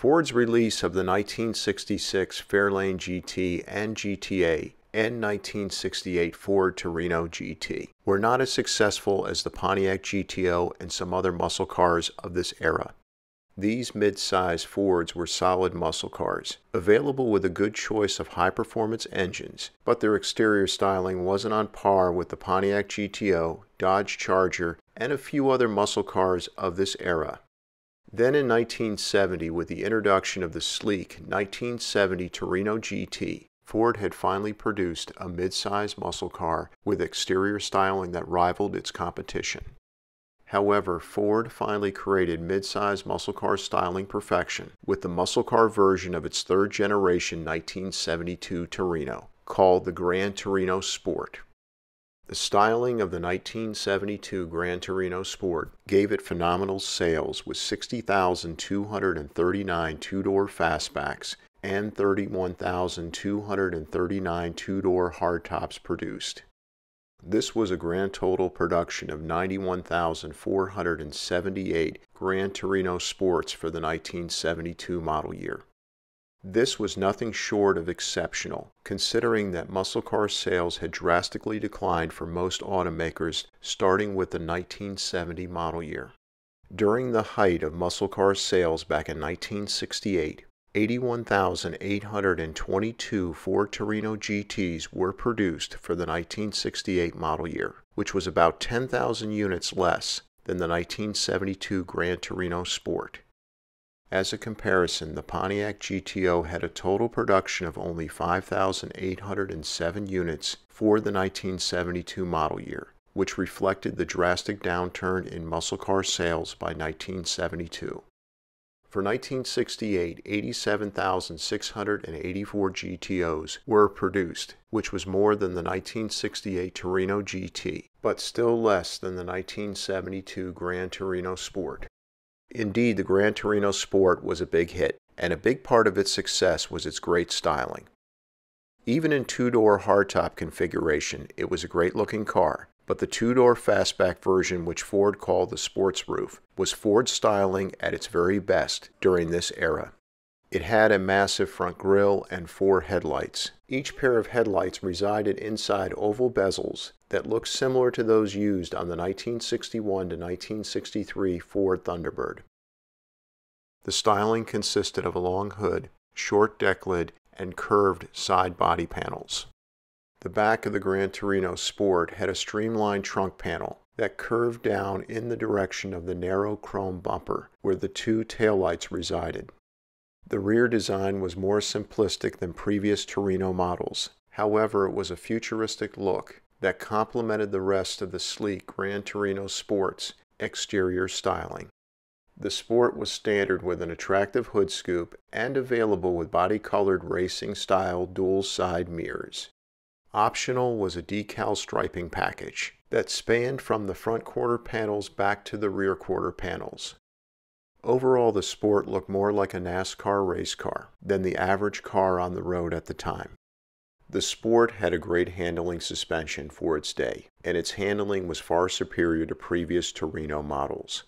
Ford's release of the 1966 Fairlane GT and GTA and 1968 Ford Torino GT were not as successful as the Pontiac GTO and some other muscle cars of this era. These mid-size Fords were solid muscle cars, available with a good choice of high-performance engines, but their exterior styling wasn't on par with the Pontiac GTO, Dodge Charger, and a few other muscle cars of this era. Then in 1970, with the introduction of the sleek 1970 Torino GT, Ford had finally produced a mid-size muscle car with exterior styling that rivaled its competition. However, Ford finally created mid-size muscle car styling perfection with the muscle car version of its third-generation 1972 Torino, called the Gran Torino Sport. The styling of the 1972 Gran Torino Sport gave it phenomenal sales with 60,239 two-door fastbacks and 31,239 two-door hardtops produced. This was a grand total production of 91,478 Gran Torino Sports for the 1972 model year. This was nothing short of exceptional, considering that muscle car sales had drastically declined for most automakers starting with the 1970 model year. During the height of muscle car sales back in 1968, 81,822 Ford Torino GTs were produced for the 1968 model year, which was about 10,000 units less than the 1972 Gran Torino Sport. As a comparison, the Pontiac GTO had a total production of only 5,807 units for the 1972 model year, which reflected the drastic downturn in muscle car sales by 1972. For 1968, 87,684 GTOs were produced, which was more than the 1968 Torino GT, but still less than the 1972 Gran Torino Sport. Indeed, the Gran Torino Sport was a big hit, and a big part of its success was its great styling. Even in two-door hardtop configuration, it was a great-looking car, but the two-door fastback version, which Ford called the sports roof, was Ford styling at its very best during this era. It had a massive front grille and 4 headlights. Each pair of headlights resided inside oval bezels that looked similar to those used on the 1961 to 1963 Ford Thunderbird. The styling consisted of a long hood, short deck lid, and curved side body panels. The back of the Gran Torino Sport had a streamlined trunk panel that curved down in the direction of the narrow chrome bumper where the 2 taillights resided. The rear design was more simplistic than previous Torino models. However, it was a futuristic look that complemented the rest of the sleek Gran Torino Sport's exterior styling. The Sport was standard with an attractive hood scoop and available with body-colored racing-style dual-side mirrors. Optional was a decal striping package that spanned from the front quarter panels back to the rear quarter panels. Overall, the Sport looked more like a NASCAR race car than the average car on the road at the time. The Sport had a great handling suspension for its day, and its handling was far superior to previous Torino models.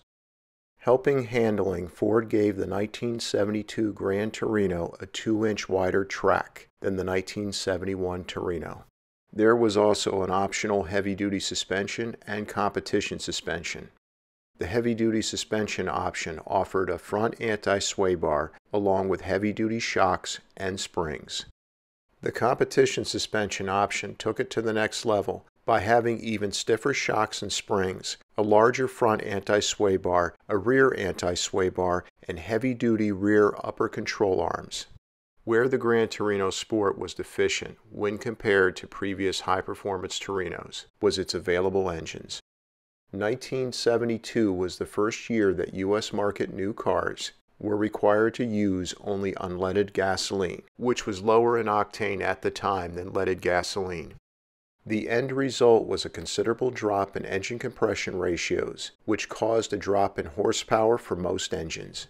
Helping handling, Ford gave the 1972 Gran Torino a 2-inch wider track than the 1971 Torino. There was also an optional heavy-duty suspension and competition suspension. The heavy-duty suspension option offered a front anti-sway bar along with heavy-duty shocks and springs. The competition suspension option took it to the next level by having even stiffer shocks and springs, a larger front anti-sway bar, a rear anti-sway bar, and heavy-duty rear upper control arms. Where the Gran Torino Sport was deficient when compared to previous high-performance Torinos was its available engines. 1972 was the first year that U.S. market new cars were required to use only unleaded gasoline, which was lower in octane at the time than leaded gasoline. The end result was a considerable drop in engine compression ratios, which caused a drop in horsepower for most engines.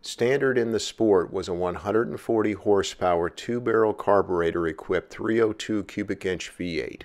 Standard in the Sport was a 140 horsepower 2-barrel carburetor-equipped 302 cubic inch V8.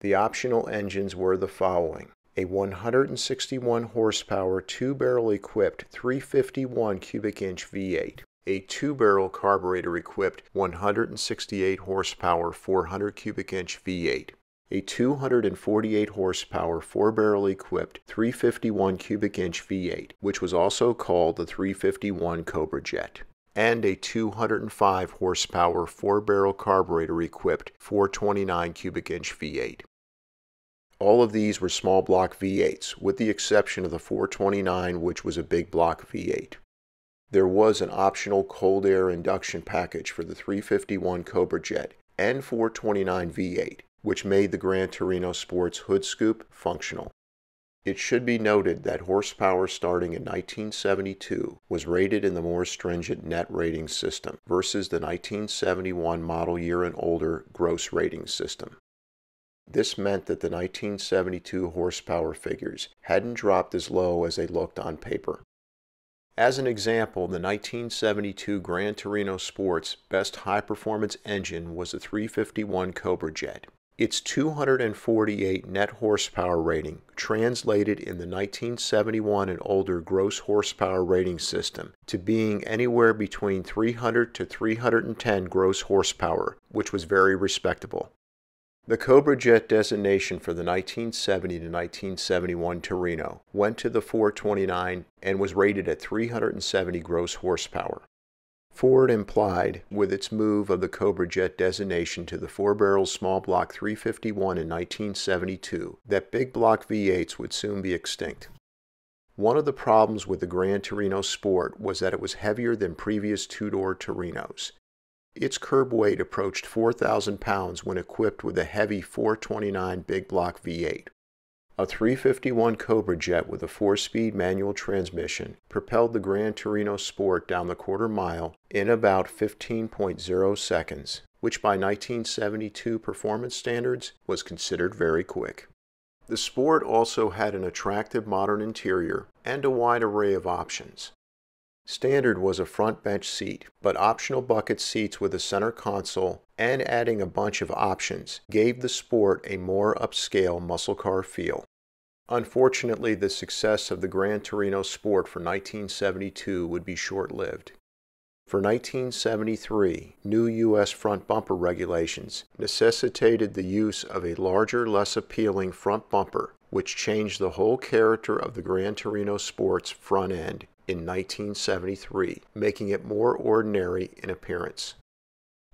The optional engines were the following: a 161 horsepower two-barrel equipped 351 cubic inch V8, a two-barrel carburetor equipped 168 horsepower 400 cubic inch V8, a 248 horsepower four-barrel equipped 351 cubic inch V8, which was also called the 351 Cobra Jet, and a 205 horsepower four-barrel carburetor equipped 429 cubic inch V8. All of these were small block V8s, with the exception of the 429, which was a big block V8. There was an optional cold air induction package for the 351 Cobra Jet and 429 V8, which made the Gran Torino Sport's hood scoop functional. It should be noted that horsepower starting in 1972 was rated in the more stringent net rating system versus the 1971 model year and older gross rating system. This meant that the 1972 horsepower figures hadn't dropped as low as they looked on paper. As an example, the 1972 Gran Torino Sport's best high-performance engine was the 351 Cobra Jet. Its 248 net horsepower rating translated in the 1971 and older gross horsepower rating system to being anywhere between 300 to 310 gross horsepower, which was very respectable. The Cobra Jet designation for the 1970 to 1971 Torino went to the 429 and was rated at 370 gross horsepower. Ford implied, with its move of the Cobra Jet designation to the four-barrel small block 351 in 1972, that big block V8s would soon be extinct. One of the problems with the Gran Torino Sport was that it was heavier than previous two-door Torinos. Its curb weight approached 4,000 pounds when equipped with a heavy 429 big block V8. A 351 Cobra Jet with a 4-speed manual transmission propelled the Gran Torino Sport down the quarter mile in about 15.0 seconds, which by 1972 performance standards was considered very quick. The Sport also had an attractive modern interior and a wide array of options. Standard was a front bench seat, but optional bucket seats with a center console and adding a bunch of options gave the Sport a more upscale muscle car feel. Unfortunately, the success of the Gran Torino Sport for 1972 would be short-lived. For 1973, new U.S. front bumper regulations necessitated the use of a larger, less appealing front bumper, which changed the whole character of the Gran Torino Sport's front end in 1973, making it more ordinary in appearance.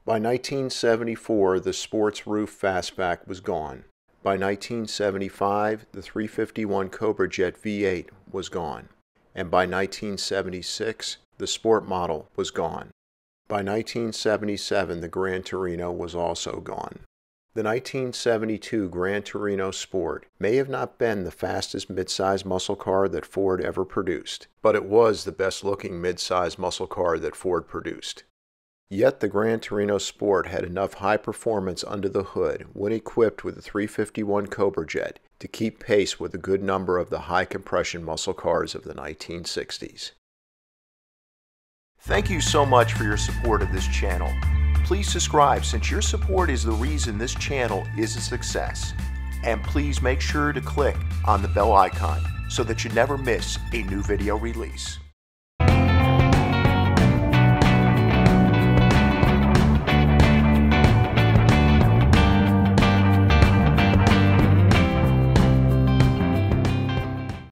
By 1974, the Sport's roof fastback was gone. By 1975, the 351 Cobra Jet V8 was gone. And by 1976, the Sport model was gone. By 1977, the Gran Torino was also gone. The 1972 Gran Torino Sport may have not been the fastest midsize muscle car that Ford ever produced, but it was the best-looking midsize muscle car that Ford produced. Yet the Gran Torino Sport had enough high performance under the hood when equipped with the 351 Cobra Jet to keep pace with a good number of the high-compression muscle cars of the 1960s. Thank you so much for your support of this channel. Please subscribe, since your support is the reason this channel is a success. And please make sure to click on the bell icon so that you never miss a new video release.